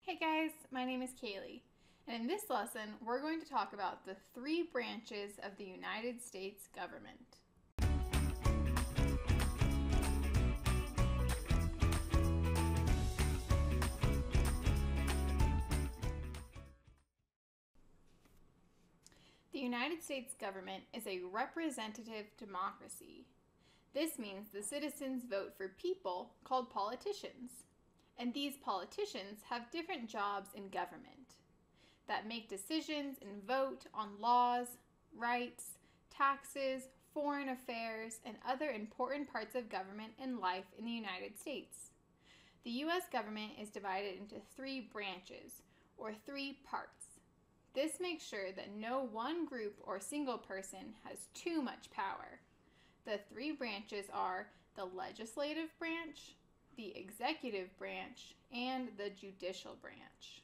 Hey guys, my name is Kaylee, and in this lesson, we're going to talk about the three branches of the United States government. The United States government is a representative democracy. This means the citizens vote for people called politicians. And these politicians have different jobs in government that make decisions and vote on laws, rights, taxes, foreign affairs, and other important parts of government and life in the United States. The U.S. government is divided into three branches, or three parts. This makes sure that no one group or single person has too much power. The three branches are the legislative branch, the executive branch, and the judicial branch.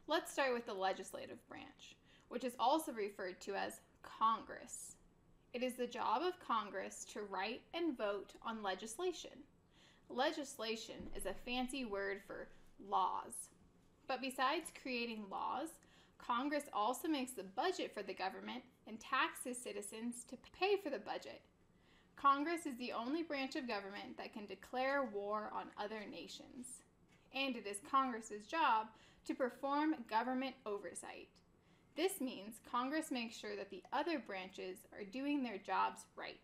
Let's start with the legislative branch, which is also referred to as Congress. It is the job of Congress to write and vote on legislation. Legislation is a fancy word for laws. But besides creating laws, Congress also makes the budget for the government and taxes citizens to pay for the budget. Congress is the only branch of government that can declare war on other nations, and it is Congress's job to perform government oversight. This means Congress makes sure that the other branches are doing their jobs right.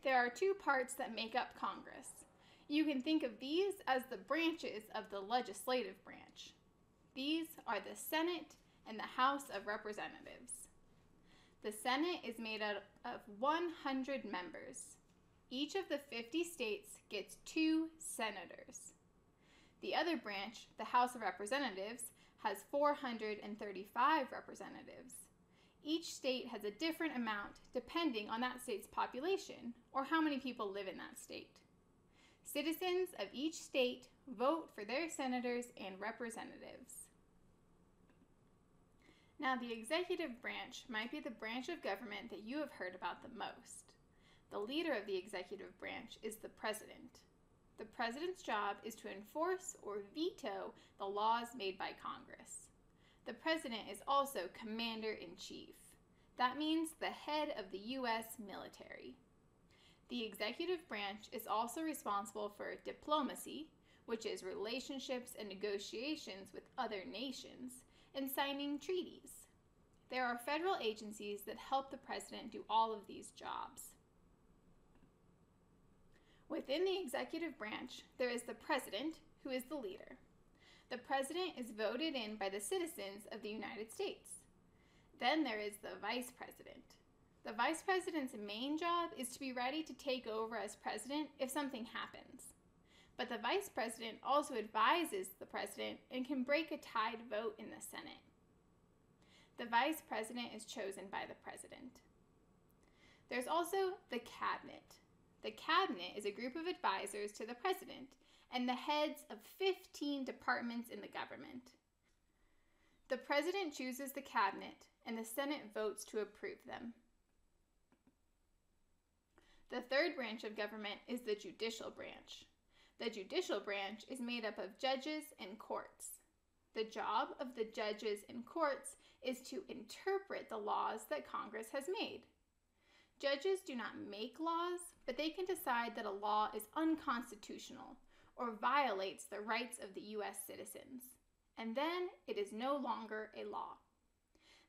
There are two parts that make up Congress. You can think of these as the branches of the legislative branch. These are the Senate and the House of Representatives. The Senate is made up of 100 members. Each of the 50 states gets 2 senators. The other branch, the House of Representatives, has 435 representatives. Each state has a different amount depending on that state's population or how many people live in that state. Citizens of each state vote for their senators and representatives. Now, the executive branch might be the branch of government that you have heard about the most. The leader of the executive branch is the president. The president's job is to enforce or veto the laws made by Congress. The president is also commander-in-chief. That means the head of the U.S. military. The executive branch is also responsible for diplomacy, which is relationships and negotiations with other nations, and signing treaties. There are federal agencies that help the president do all of these jobs. Within the executive branch, there is the president, who is the leader. The president is voted in by the citizens of the United States. Then there is the vice president. The vice president's main job is to be ready to take over as president if something happens. But the vice president also advises the president and can break a tied vote in the Senate. The vice president is chosen by the president. There's also the cabinet. The cabinet is a group of advisors to the president and the heads of 15 departments in the government. The president chooses the cabinet and the Senate votes to approve them. The third branch of government is the judicial branch. The judicial branch is made up of judges and courts. The job of the judges and courts is to interpret the laws that Congress has made. Judges do not make laws, but they can decide that a law is unconstitutional or violates the rights of the U.S. citizens, and then it is no longer a law.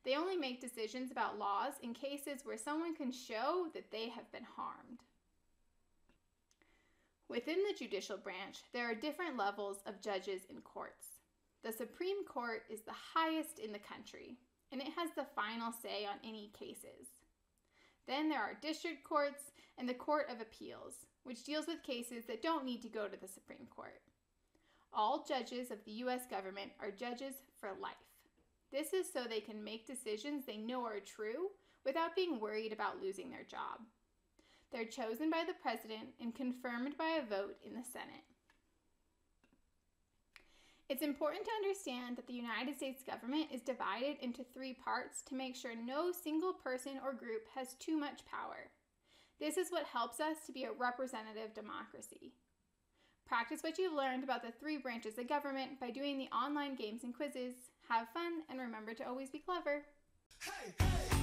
They only make decisions about laws in cases where someone can show that they have been harmed. Within the judicial branch, there are different levels of judges and courts. The Supreme Court is the highest in the country, and it has the final say on any cases. Then there are district courts and the Court of Appeals, which deals with cases that don't need to go to the Supreme Court. All judges of the U.S. government are judges for life. This is so they can make decisions they know are true without being worried about losing their job. They're chosen by the president and confirmed by a vote in the Senate. It's important to understand that the United States government is divided into three parts to make sure no single person or group has too much power. This is what helps us to be a representative democracy. Practice what you've learned about the 3 branches of government by doing the online games and quizzes. Have fun, and remember to always be clever. Hey, hey.